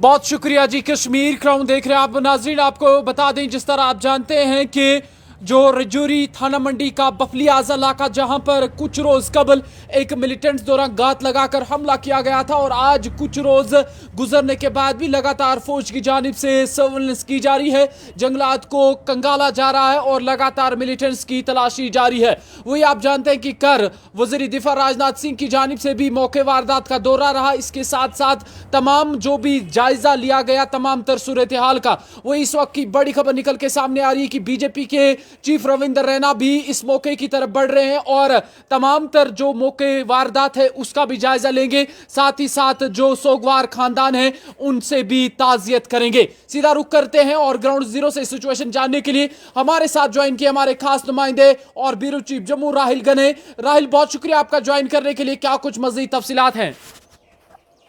बहुत शुक्रिया जी। कश्मीर क्राउन देख रहे हैं आप नाजरीन। आपको बता दें, जिस तरह आप जानते हैं कि जो रजौरी थाना मंडी का बफलियाज इलाका, जहां पर कुछ रोज कबल एक मिलिटेंट्स द्वारा गात लगाकर हमला किया गया था और आज कुछ रोज गुजरने के बाद भी लगातार फौज की जानिब से सर्वेलेंस की जा रही है, जंगलात को कंगाला जा रहा है और लगातार मिलिटेंट्स की तलाशी जारी है। वही आप जानते हैं कि कर वज़ीर दिफा राजनाथ सिंह की जानिब से भी मौके वारदात का दौरा रहा। इसके साथ साथ तमाम जो भी जायजा लिया गया तमाम तर सूरत हाल का, वही इस वक्त की बड़ी खबर निकल के सामने आ रही है कि बीजेपी के चीफ रविंदर रैना भी इस मौके की तरफ बढ़ रहे हैं और तमाम तर जो मौके वारदात है उसका भी जायजा लेंगे। साथ ही साथ जो सोगवार खानदान है उनसे भी ताजियत करेंगे। सीधा रुख करते हैं और ग्राउंड जीरो से सिचुएशन जानने के लिए हमारे साथ ज्वाइन किए हमारे खास नुमाइंदे और ब्यूरो चीफ जम्मू राहिल गने। राहिल, बहुत शुक्रिया आपका ज्वाइन करने के लिए। क्या कुछ मजीद तफसीलात हैं?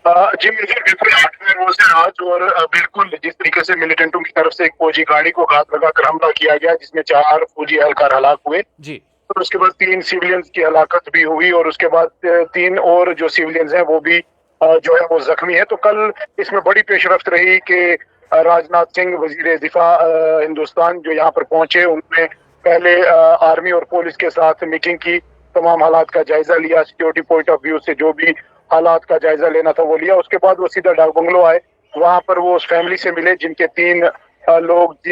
जी मुझे बिल्कुल 8वें रोज है आज, और बिल्कुल जिस तरीके से मिलिटेंटों की तरफ से एक फौजी गाड़ी को घात लगाकर हमला किया गया जिसमें 4 फौजी एहलकार हलाक हुए जी, और उसके बाद 3 सिविलियंस की हलाकत भी हुई और उसके बाद 3 और जो सिविलियंस हैं वो भी जो है वो जख्मी है। तो कल इसमें बड़ी पेशरफ्त रही कि राजनाथ सिंह वजीर दिफा हिंदुस्तान जो यहाँ पर पहुंचे, उन्होंने पहले आर्मी और पुलिस के साथ मीटिंग की, तमाम हालात का जायजा लिया, सिक्योरिटी पॉइंट ऑफ व्यू से जो भी हालात का जायजा लेना था वो लिया। उसके बाद वो सीधा डाक बंगलो आए, वहां पर वो उस फैमिली से मिले जिनके 3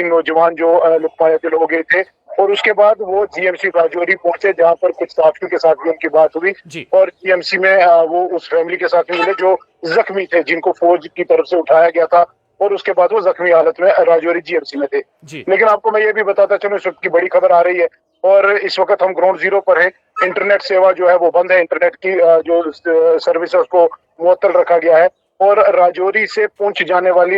नौजवान जो लुकमायतिल हो गए थे, और उसके बाद वो जीएमसी राजौरी पहुंचे जहां पर कुछ साथियों के साथ भी उनकी बात हुई और जीएमसी में वो उस फैमिली के साथ मिले जो जख्मी थे, जिनको फौज की तरफ से उठाया गया था और उसके बाद वो जख्मी हालत में राजौरी जीएमसी में थे। लेकिन आपको मैं ये भी बताता चलूं, इस वक्त की बड़ी खबर आ रही है और इस वक्त हम ग्राउंड जीरो पर हैं। इंटरनेट सेवा जो है वो बंद है, इंटरनेट की जो सर्विस है उसको मुअत्तल रखा गया है और राजौरी से पुंछ जाने वाली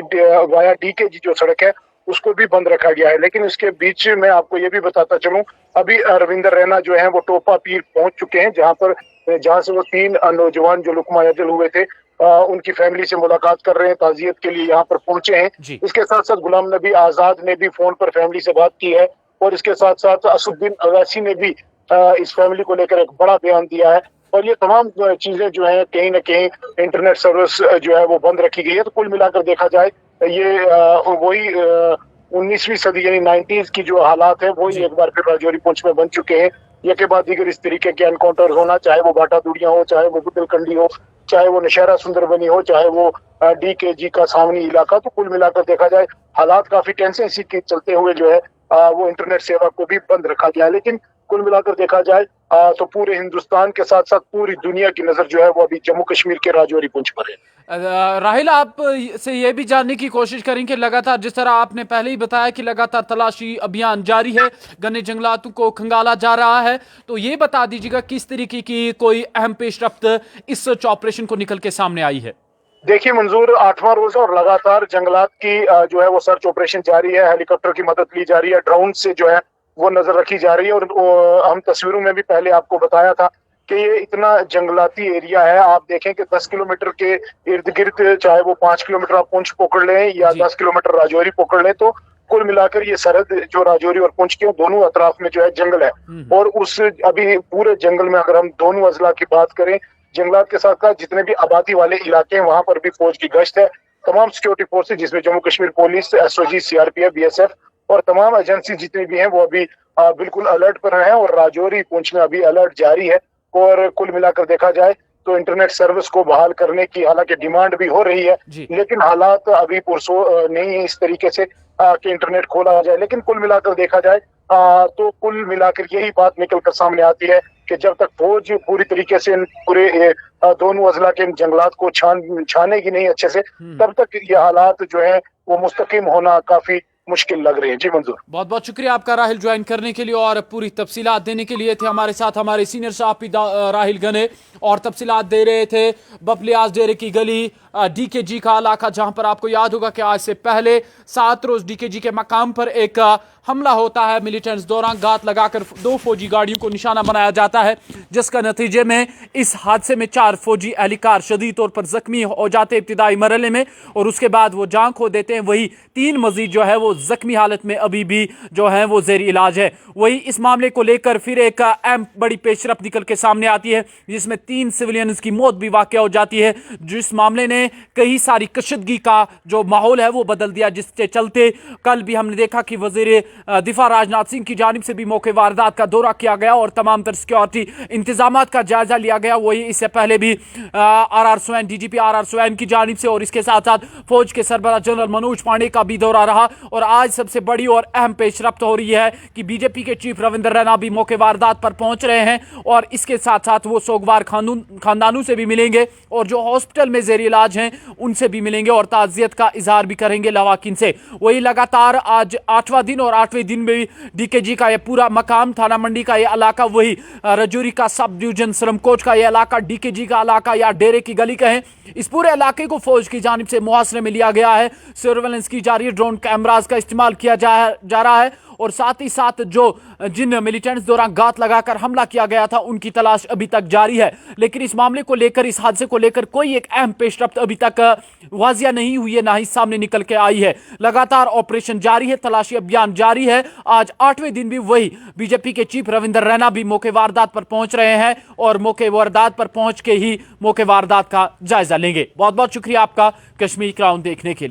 वाया डीकेजी जो सड़क है उसको भी बंद रखा गया है। लेकिन इसके बीच में आपको ये भी बताता चलूं, अभी रविंदर रैना जो है वो टोपा पीर पहुंच चुके हैं जहां से वो 3 नौजवान जो लुकमा यतिल हुए थे उनकी फैमिली से मुलाकात कर रहे हैं, ताजियत के लिए यहाँ पर पहुंचे हैं। इसके साथ साथ गुलाम नबी आजाद ने भी फोन पर फैमिली से बात की है और इसके साथ साथ असुद्दीन अवैसी ने भी इस फैमिली को लेकर एक बड़ा बयान दिया है और ये तमाम चीजें जो है कहीं न कहीं इंटरनेट सर्विस जो है वो बंद रखी गई है। तो कुल मिलाकर देखा जाए ये वही 19वीं सदी यानी 90s की जो हालात है वही एक बार फिर राजौरी पुंछ में बन चुके हैं। ये के बाद दीगर इस तरीके के एनकाउंटर होना, चाहे वो बाटा दुड़िया हो, चाहे वो बुदलकंडी हो, चाहे वो नशहरा सुंदरबनी हो, चाहे वो डीकेजी का सामनी इलाका, तो कुल मिलाकर देखा जाए हालात काफी टेंशन इसी के चलते हुए जो है वो इंटरनेट सेवा को भी बंद रखा गया है। लेकिन कुल मिलाकर देखा जाए तो पूरे हिंदुस्तान के साथ साथ पूरी दुनिया की नजर जो है वो अभी जम्मू कश्मीर के राजौरी पुंछ पर है। राहिल, आप से ये भी जानने की कोशिश करें कि लगातार जिस तरह आपने पहले ही बताया कि लगातार तलाशी अभियान जारी है, घने जंगलातों को खंगाला जा रहा है, तो ये बता दीजिएगा किस तरीके की कोई अहम पेशरफ्त इस सर्च ऑपरेशन को निकल के सामने आई है? देखिए मंजूर, 8वां रोज और लगातार जंगलात की जो है वो सर्च ऑपरेशन जारी है, हेलीकॉप्टर की मदद ली जा रही है, ड्रोन से जो है वो नजर रखी जा रही है और हम तस्वीरों में भी पहले आपको बताया था कि ये इतना जंगलाती एरिया है। आप देखें कि 10 किलोमीटर के इर्द गिर्द, चाहे वो 5 किलोमीटर आप पुंछ पकड़ लें या 10 किलोमीटर राजौरी पकड़ लें, तो कुल मिलाकर ये सरहद जो राजौरी और पुंछ के दोनों अतराफ में जो है जंगल है और उस अभी पूरे जंगल में अगर हम दोनों अजला की बात करें, जंगलात के साथ साथ जितने भी आबादी वाले इलाके हैं वहां पर भी फौज की गश्त है। तमाम सिक्योरिटी फोर्सेज जिसमें Jammu Kashmir police, SOG, CRPF, BSF और तमाम एजेंसी जितनी भी हैं वो अभी बिल्कुल अलर्ट पर हैं और राजौरी पुंछ में अभी अलर्ट जारी है। और कुल मिलाकर देखा जाए तो इंटरनेट सर्विस को बहाल करने की हालांकि डिमांड भी हो रही है, लेकिन हालात अभी पुरसो नहीं है इस तरीके से कि इंटरनेट खोला जाए। लेकिन कुल मिलाकर देखा जाए तो कुल मिलाकर यही बात निकलकर सामने आती है कि जब तक फौज पूरी तरीके से पूरे दोनों अजला के जंगलात को छानेगी नहीं अच्छे से, तब तक ये हालात जो है वो मुस्तकिम होना काफी मुश्किल लग रही है। जी मंजूर, बहुत बहुत शुक्रिया आपका राहिल ज्वाइन करने के लिए और पूरी तफसीलात देने के लिए। थे हमारे साथ हमारे सीनियर साहब राहिल गने और तफसीलात दे रहे थे बफलियाज डेरे की गली डीकेजी का इलाका, जहां पर आपको याद होगा कि आज से पहले 7 रोज डीकेजी के मकाम पर एक हमला होता है। मिलिटेंट्स दौरान गात लगाकर 2 फौजी गाड़ियों को निशाना बनाया जाता है, जिसका नतीजे में इस हादसे में 4 फौजी एहलकार शदीद तौर पर जख्मी हो जाते हैं इब्तिदाई मरहले में और उसके बाद वो जान खो देते हैं। वही 3 मजीद जो है वो जख्मी हालत में अभी भी जो है वो जेर इलाज है। वही इस मामले को लेकर फिर एक अहम बड़ी पेशरफ्त निकल के सामने आती है, जिसमें 3 सिविलियंस की मौत भी वाक़या हो जाती है, जिस मामले ने ने कई सारी कशीदगी का जो माहौल है वो बदल दिया, जिसके चलते कल भी हमने देखा कि वजीर दिफा राजनाथ सिंह की जानिब से भी मौके वारदात का दौरा किया गया और तमाम तर सिक्योरिटी इंतजाम का जायजा लिया गया। वही इससे पहले भी RR swan, DGP RR swan की जानिब से और इसके साथ साथ फौज के सरबराह जनरल मनोज पांडे का भी दौरा रहा। और आज सबसे बड़ी और अहम पेशरफ्त हो रही है कि बीजेपी के चीफ रविंद्र रैना भी मौके वारदात पर पहुंच रहे हैं और इसके साथ साथ वो सोगवार खानदानों से भी मिलेंगे और जो हॉस्पिटल में जेर इलाज हैं उनसे भी मिलेंगे और ताज़ियत का इजहार भी करेंगे लवाकिन से। वही लगातार आज 8वां दिन और 8वें दिन में भी DKG का यह पूरा मकाम, थाना मंडी का यह इलाका, वही रजौरी का सब डिवीजन सरमकोट का यह इलाका, DKG का इलाका या डेरे की गली कहें, इस पूरे इलाके को फौज की जानिब से मुहासरे में लिया गया है। सर्वेलेंस की जा रही है, ड्रोन कैमरास का इस्तेमाल किया जा रहा है और साथ ही साथ जो जिन मिलिटेंट्स दौरान गात लगाकर हमला किया गया था उनकी तलाश अभी तक जारी है। लेकिन इस मामले को लेकर, इस हादसे को लेकर कोई एक अहम पेशरफ्त अभी तक वाजिया नहीं हुई है, ना ही सामने निकल के आई है। लगातार ऑपरेशन जारी है, तलाशी अभियान जारी है। आज 8वें दिन भी वही बीजेपी के चीफ रविंद्र रैना भी मौके वारदात पर पहुंच रहे हैं और मौके वारदात पर पहुंच के ही मौके वारदात का जायजा लेंगे। बहुत बहुत शुक्रिया आपका कश्मीर क्राउन देखने के लिए।